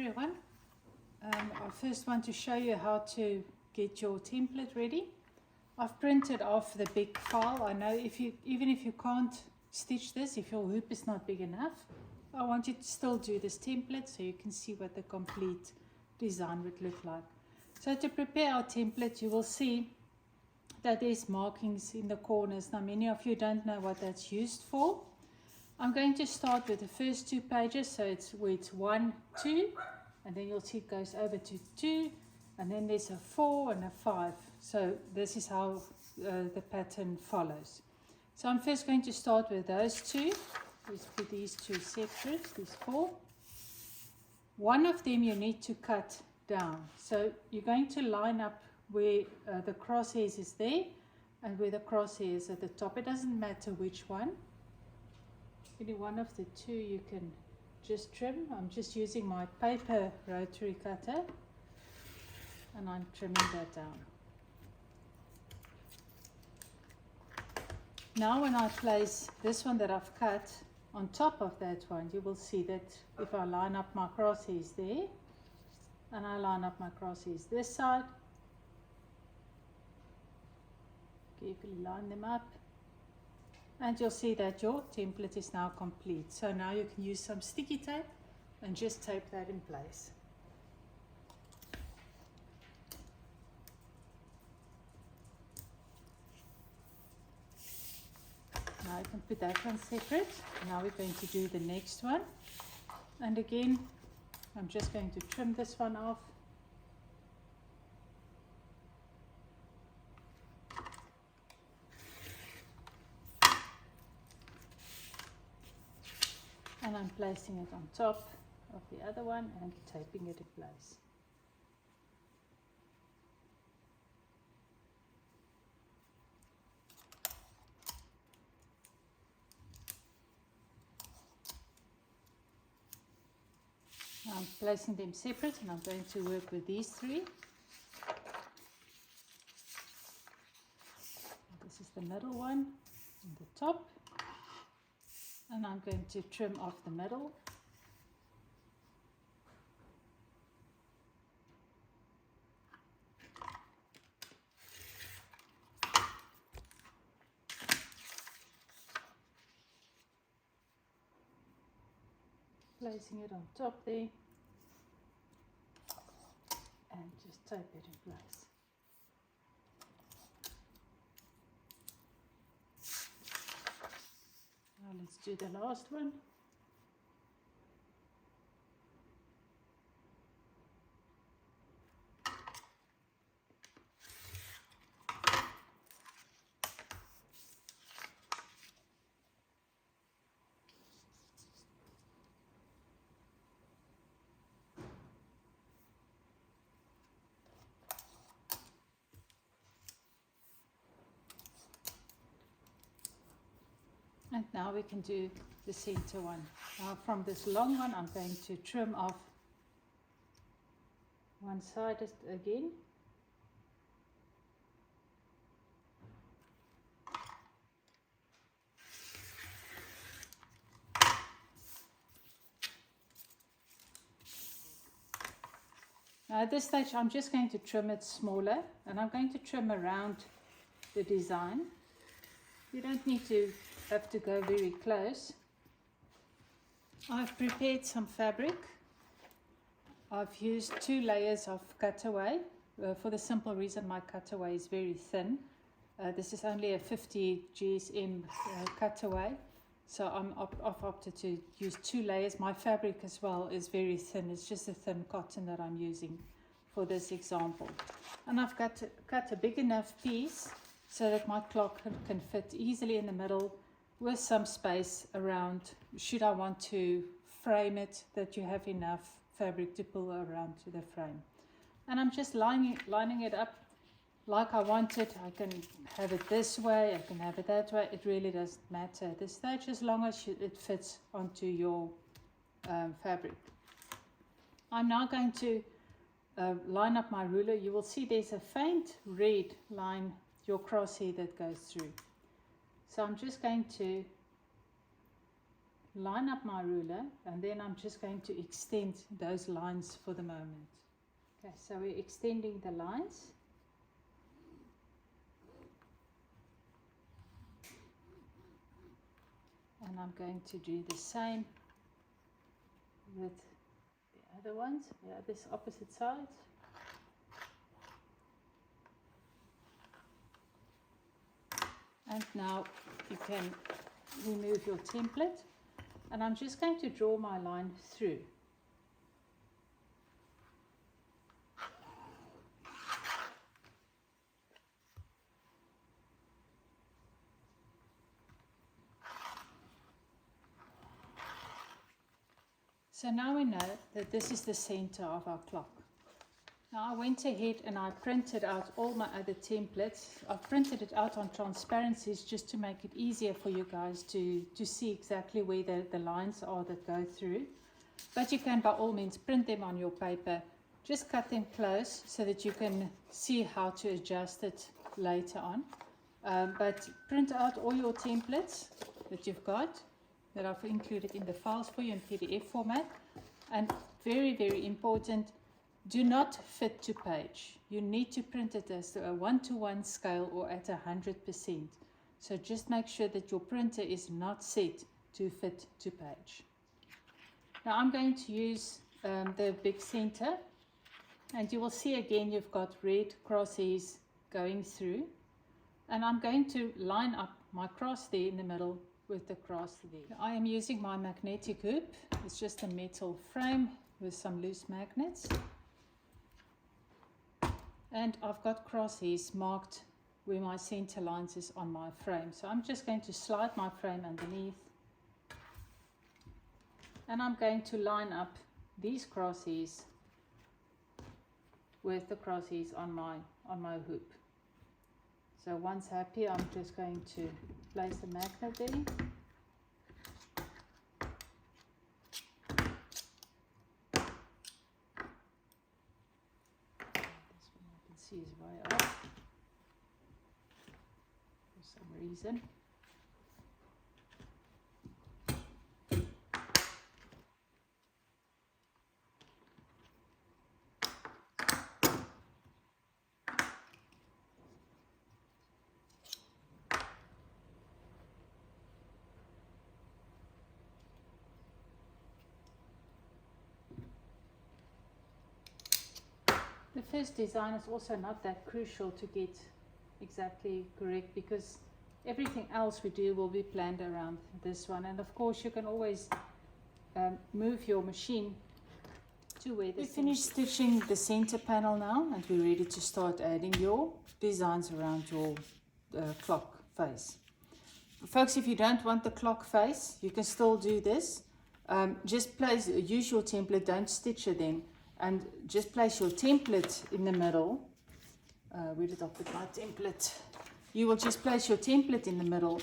everyone. I first want to show you how to get your template ready. I've printed off the big file. I know even if you can't stitch this, if your hoop is not big enough, I want you to still do this template so you can see what the complete design would look like. So to prepare our template, you will see that there's markings in the corners. Now many of you don't know what that's used for. I'm going to start with the first two pages, so it's where it's 1, 2, and then you'll see it goes over to 2, and then there's a 4 and a 5. So this is how the pattern follows. So I'm first going to start with those two. Let's put these two separate, these 4. One of them you need to cut down. So you're going to line up where the crosshairs is there and where the crosshairs at the top. It doesn't matter which one. Any one of the two you can just trim. I'm just using my paper rotary cutter and I'm trimming that down. Now when I place this one that I've cut on top of that one, you will see that if I line up my crosshairs there and I line up my crosshairs this side, carefully line them up, and you'll see that your template is now complete. So now you can use some sticky tape and just tape that in place. Now you can put that one separate. Now we're going to do the next one. And again, I'm just going to trim this one off. And I'm placing it on top of the other one and taping it in place. Now I'm placing them separate and I'm going to work with these 3. This is the middle one and the top. And I'm going to trim off the middle. Placing it on top there. And just tape it in place. Now let's do the last one. And now we can do the center one. Now from this long one, I'm going to trim off one side again. Now at this stage, I'm just going to trim it smaller, and I'm going to trim around the design. You don't need to have to go very close. I've prepared some fabric. I've used 2 layers of cutaway for the simple reason my cutaway is very thin. This is only a 50 GSM cutaway, so I've opted to use 2 layers. My fabric as well is very thin. It's just a thin cotton that I'm using for this example. And I've cut a big enough piece so that my clock can fit easily in the middle with some space around, should I want to frame it, that you have enough fabric to pull around to the frame. And I'm just lining it up like I want it. I can have it this way, I can have it that way. It really doesn't matter at this stage, as long as it fits onto your fabric. I'm now going to line up my ruler. You will see there's a faint red line, your crosshair, that goes through. So I'm just going to line up my ruler, and then I'm just going to extend those lines for the moment. Okay, so we're extending the lines. And I'm going to do the same with the other ones, this opposite side. And now you can remove your template, and I'm just going to draw my line through. So now we know that this is the center of our clock. Now I went ahead and I printed out all my other templates. I've printed it out on transparencies just to make it easier for you guys to see exactly where the lines are that go through. But you can by all means print them on your paper. Just cut them close so that you can see how to adjust it later on. But print out all your templates that you've got, that I've included in the files for you in PDF format. And very, very important, do not fit to page. You need to print it as a 1-to-1 scale or at 100%. So just make sure that your printer is not set to fit to page. Now I'm going to use the big center, and you will see again you've got red crosshairs going through, and I'm going to line up my cross there in the middle with the cross there. I am using my magnetic hoop. It's just a metal frame with some loose magnets. And I've got crosshairs marked where my center lines is on my frame. So I'm just going to slide my frame underneath. And I'm going to line up these crosshairs with the crosshairs on my hoop. So once happy, I'm just going to place the magnet there. This one I can see is way off for some reason. The first design is also not that crucial to get exactly correct, because everything else we do will be planned around this one. And of course you can always move your machine to where the... We finished stitching the center panel now, and we're ready to start adding your designs around your clock face. Folks, if you don't want the clock face, you can still do this. Just use your template, don't stitch it in. And just place your template in the middle. Where did I put my template? You will just place your template in the middle,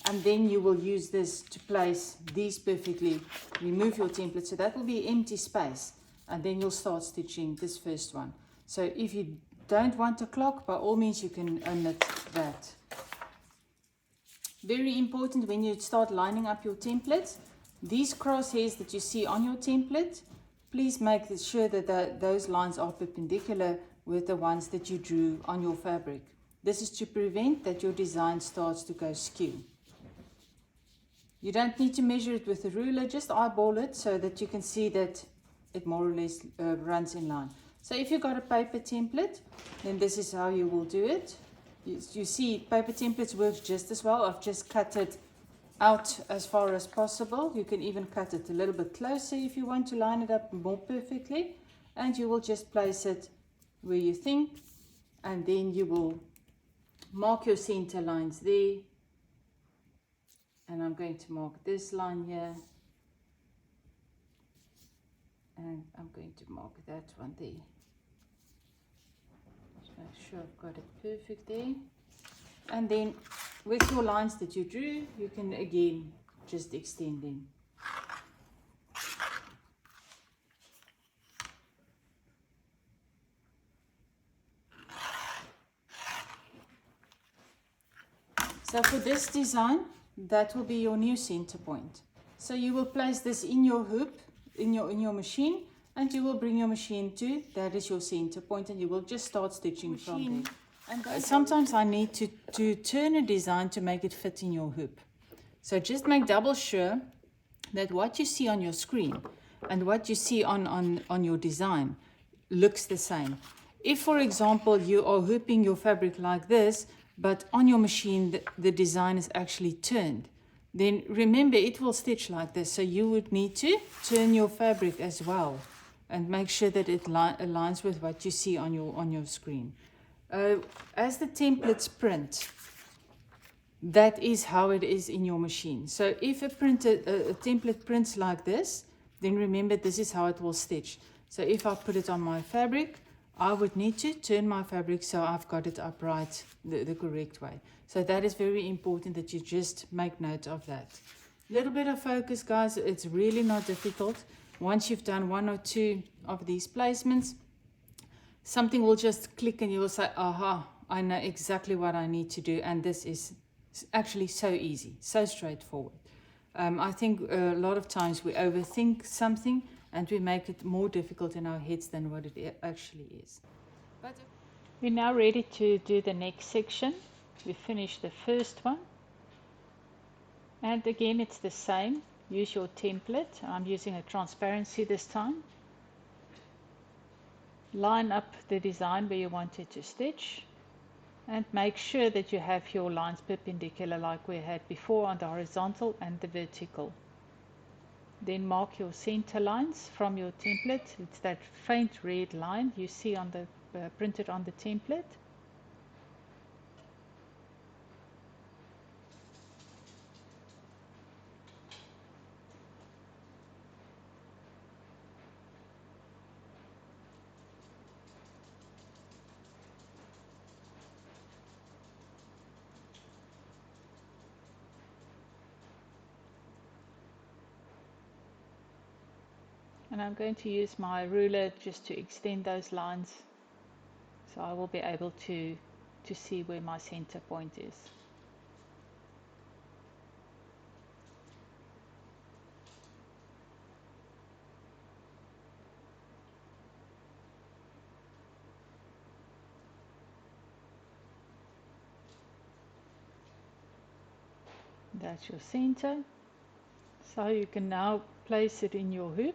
and then you will use this to place these perfectly. Remove your template, so that will be empty space, and then you'll start stitching this first one. So if you don't want a clock, by all means you can omit that. Very important when you start lining up your templates, these crosshairs that you see on your template, please make sure that those lines are perpendicular with the ones that you drew on your fabric. This is to prevent that your design starts to go skew. You don't need to measure it with a ruler, just eyeball it so that you can see that it more or less runs in line. So if you've got a paper template, then this is how you will do it. You see paper templates work just as well. I've just cut it out as far as possible. You can even cut it a little bit closer if you want to line it up more perfectly, and you will just place it where you think, and then you will mark your center lines there, and I'm going to mark this line here, and I'm going to mark that one there. Just make sure I've got it perfect there. And then with your lines that you drew, you can again just extend them. So for this design, that will be your new center point. So you will place this in your hoop, in your machine, and you will bring your machine to, that is your center point, and you will just start stitching from there. Sometimes I need to turn a design to make it fit in your hoop. So just make double sure that what you see on your screen and what you see on your design looks the same. If, for example, you are hooping your fabric like this, but on your machine the design is actually turned, then remember it will stitch like this. So you would need to turn your fabric as well and make sure that it aligns with what you see on your screen. As the templates print, that is how it is in your machine. So if a template prints like this, then remember this is how it will stitch. So if I put it on my fabric, I would need to turn my fabric so I've got it upright the correct way. So that is very important that you just make note of that. Little bit of focus, guys. It's really not difficult. Once you've done one or two of these placements, something will just click and you will say, aha, I know exactly what I need to do. And this is actually so easy, so straightforward. I think a lot of times we overthink something and we make it more difficult in our heads than what it actually is. But we're now ready to do the next section. We finished the first one. And again, it's the same. Use your template. I'm using a transparency this time. Line up the design where you want it to stitch. And make sure that you have your lines perpendicular like we had before on the horizontal and the vertical. Then mark your center lines from your template. It's that faint red line you see on the printed on the template. And I'm going to use my ruler just to extend those lines, so I will be able to see where my center point is. That's your center. So you can now place it in your hoop.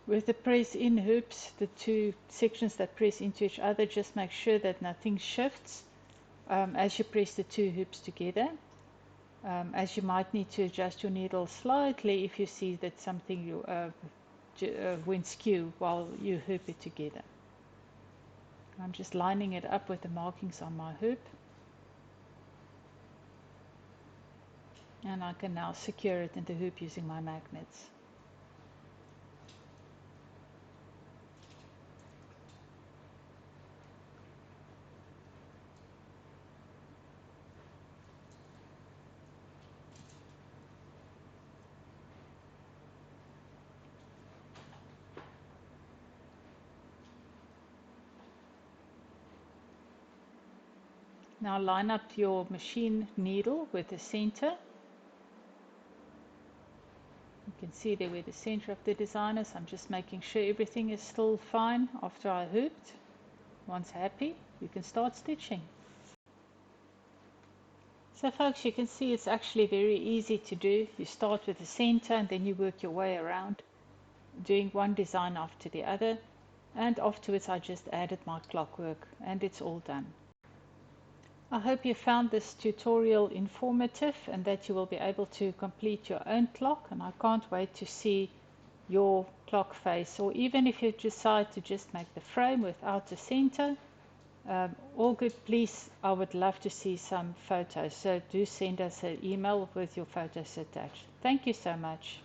With the press in hoops, the two sections that press into each other, just make sure that nothing shifts as you press the two hoops together, as you might need to adjust your needle slightly if you see that something went skew while you hoop it together. I'm just lining it up with the markings on my hoop, and I can now secure it in the hoop using my magnets. Now line up your machine needle with the center. You can see there where the center of the design is. I'm just making sure everything is still fine after I hooped. Once happy, you can start stitching. So folks, you can see it's actually very easy to do. You start with the center and then you work your way around, doing one design after the other. And afterwards I just added my clockwork and it's all done. I hope you found this tutorial informative and that you will be able to complete your own clock, and I can't wait to see your clock face, or even if you decide to just make the frame without the center, all good. Please, I would love to see some photos, so do send us an email with your photos attached. Thank you so much.